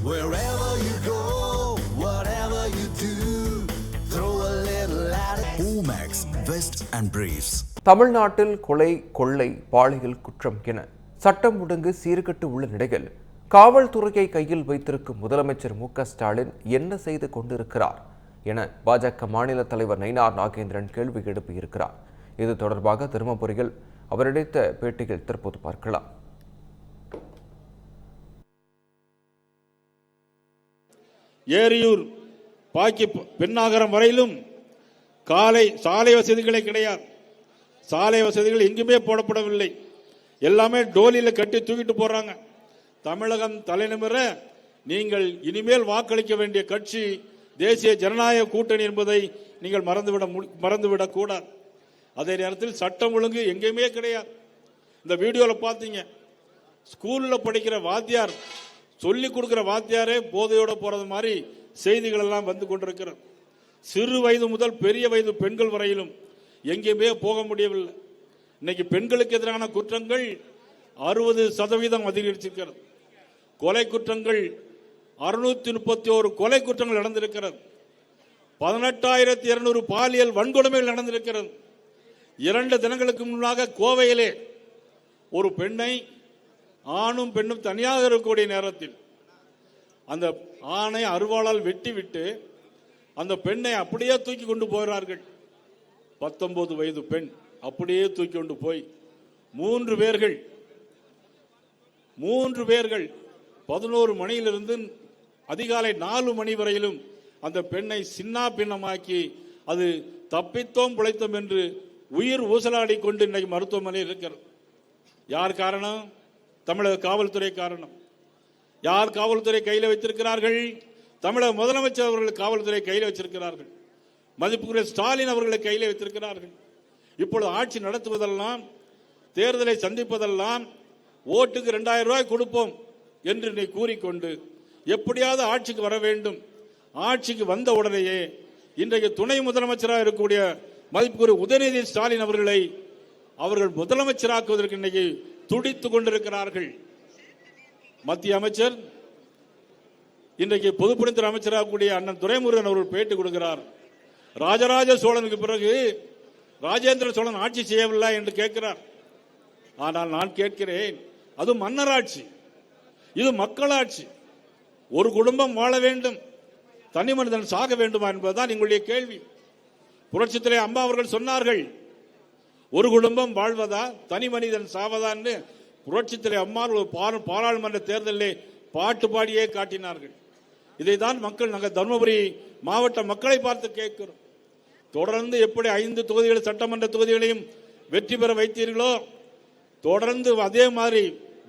Wherever you go, whatever you do, throw a little at it. Omax, Vest and Briefs. தமிழ்நாட்டில் கொலை, கொள்ளை, பாலியல் குற்றம் என சட்டம் ஒழுங்கு சீர்கெட்டு உள்ள நிலையில் காவல்துறையை கையில் வைத்திருக்கும் முதலமைச்சர் மு.க.ஸ்டாலின் என்ன செய்து கொண்டிருக்கிறார் என பாஜக மாநில தலைவர் நயினார் நாகேந்திரன் கேள்வி எழுப்பியிருக்கிறார். இது தொடர்பாக தருமபுரியில் அவர் அளித்த பேட்டியில் தற்போது பார்க்கலாம். ஏரியூர் பாக்கி பெண்ணாகரம் வரையிலும் சாலை வசதிகளே கிடையாது. சாலை வசதிகள் எங்குமே போடப்படவில்லை. எல்லாமே டோலியில் கட்டி தூக்கிட்டு போறாங்க. தமிழகம் தலைநிமிர நீங்கள் இனிமேல் வாக்களிக்க வேண்டிய கட்சி தேசிய ஜனநாயக கூட்டணி என்பதை நீங்கள் மறந்துவிடக் கூடாது. அதே நேரத்தில் சட்டம் ஒழுங்கு எங்கேயுமே கிடையாது. இந்த வீடியோவில் பார்த்தீங்க, ஸ்கூல்ல படிக்கிற வாத்தியார் சொல்லிக் கொடுக்கிற வாத்தியாரே போதையோட போறது மாதிரி செய்திகள் எல்லாம் வந்து கொண்டிருக்கிறது. சிறு வயது முதல் பெரிய வயது பெண்கள் வரையிலும் எங்கேயுமே போக முடியவில்லை. இன்னைக்கு பெண்களுக்கு எதிரான குற்றங்கள் 60% அதிகரிச்சிருக்கிறது. கொலை குற்றங்கள் 631 கொலை குற்றங்கள் நடந்திருக்கிறது. 18,200 பாலியல் வன்கொடுமைகள் நடந்திருக்கிறது. 2 தினங்களுக்கு முன்னாக கோவையிலே ஒரு பெண்ணை ஆணும் பெண்ணும் தனியாக இருக்கக்கூடிய நேரத்தில் அந்த ஆணை அருவாளால் வெட்டிவிட்டு அந்த பெண்ணை அப்படியே தூக்கி கொண்டு போகிறார்கள். 19 வயது பெண் அப்படியே தூக்கி கொண்டு போய் 3 பேர்கள் 11 மணியிலிருந்து அதிகாலை 4 மணி வரையிலும் அந்த பெண்ணை சின்னா பின்னமாக்கி அது தப்பித்தோம் பிழைத்தோம் என்று உயிர் ஊசலாடி கொண்டு இன்னைக்கு மருத்துவமனையில் இருக்கிறது. யார் காரணம்? தமிழக காவல்துறை காரணம். யார் காவல்துறை கையில் வைத்திருக்கிறார்கள்? தமிழக முதலமைச்சர் அவர்கள் காவல்துறை கையில் வச்சிருக்கிறார்கள். மதிப்புக்குரிய ஸ்டாலின் அவர்களை கையில் வைத்திருக்கிறார்கள். இப்பொழுது ஆட்சி நடத்துவதெல்லாம், தேர்தலை சந்திப்பதெல்லாம் ஓட்டுக்கு 2000 ரூபாய் கொடுப்போம் என்று நீ கூறிக்கொண்டு எப்படியாவது ஆட்சிக்கு வர வேண்டும். ஆட்சிக்கு வந்த உடனேயே இன்றைக்கு துணை முதலமைச்சராக இருக்கக்கூடிய மதிப்புக்குரிய உதயநிதி ஸ்டாலின் அவர்களை அவர்கள் முதலமைச்சராக்குவதற்கு இன்னைக்கு துடித்துக் கொண்டிருக்கிறார்கள். மத்திய அமைச்சர் இன்றைக்கு பொதுப்பணித்துறை அமைச்சராக கூடிய அண்ணன் துரைமுருகன் அவர்கள் பேட்டி கொடுக்கிறார். ராஜராஜ சோழனுக்கு பிறகு ராஜேந்திர சோழன் ஆட்சி செய்யவில்லை என்று கேட்கிறார். ஆனால் நான் கேட்கிறேன், அது மன்னராட்சி, இது மக்களாட்சி. ஒரு குடும்பம் வாழ வேண்டும், தனி மனிதன் சாக வேண்டுமா என்பதுதான் எங்களுடைய கேள்வி. புரட்சித்துறை அம்மா அவர்கள் சொன்னார்கள், ஒரு குடும்பம் வாழ்வதா தனி மனிதன் சாவதான்னு புரட்சித்துறை அம்மா ஒரு பாராளுமன்ற தேர்தலில் பாட்டு பாடியே காட்டினார்கள். இதைதான் மக்கள் நாங்கள் தருமபுரி மாவட்ட மக்களை பார்த்து கேட்கிறோம். தொடர்ந்து எப்படி 5 தொகுதிகள் சட்டமன்ற தொகுதிகளையும் வெற்றி பெற வைத்தீர்களோ, தொடர்ந்து அதே மாதிரி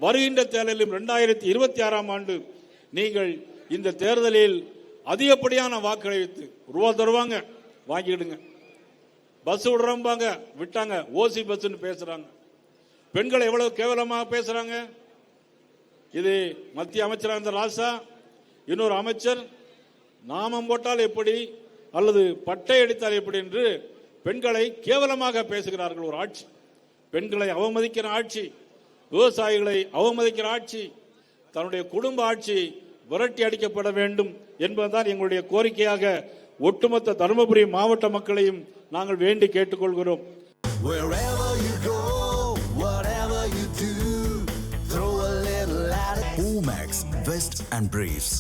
வருகின்ற தேர்தலிலும் 2026ஆம் ஆண்டு நீங்கள் இந்த தேர்தலில் அதிகப்படியான வாக்களை வைத்து ரூபா தருவாங்க, வாங்கிடுங்க. பஸ் விடுறோம்பாங்க, விட்டாங்க, ஓசி பஸ் பேசுறாங்க. பெண்களை எவ்வளவு கேவலமாக பேசுறாங்க. இது மத்திய அமைச்சராக இருந்த ராசா, இன்னொரு அமைச்சர் நாமம் போட்டால் எப்படி அல்லது பட்டை அடித்தால் எப்படி என்று பெண்களை கேவலமாக பேசுகிறார்கள். ஒரு ஆட்சி பெண்களை அவமதிக்கிற ஆட்சி, விவசாயிகளை அவமதிக்கிற ஆட்சி, தன்னுடைய குடும்ப ஆட்சி விரட்டி அடிக்கப்பட வேண்டும் என்பதுதான் எங்களுடைய கோரிக்கையாக ஒட்டுமொத்த தருமபுரி மாவட்ட மக்களையும் நாங்கள் வேண்டி கேட்டுக்கொள்கிறோம். Wherever you go, whatever you do, throw a little at it. Omax, Vest and Briefs.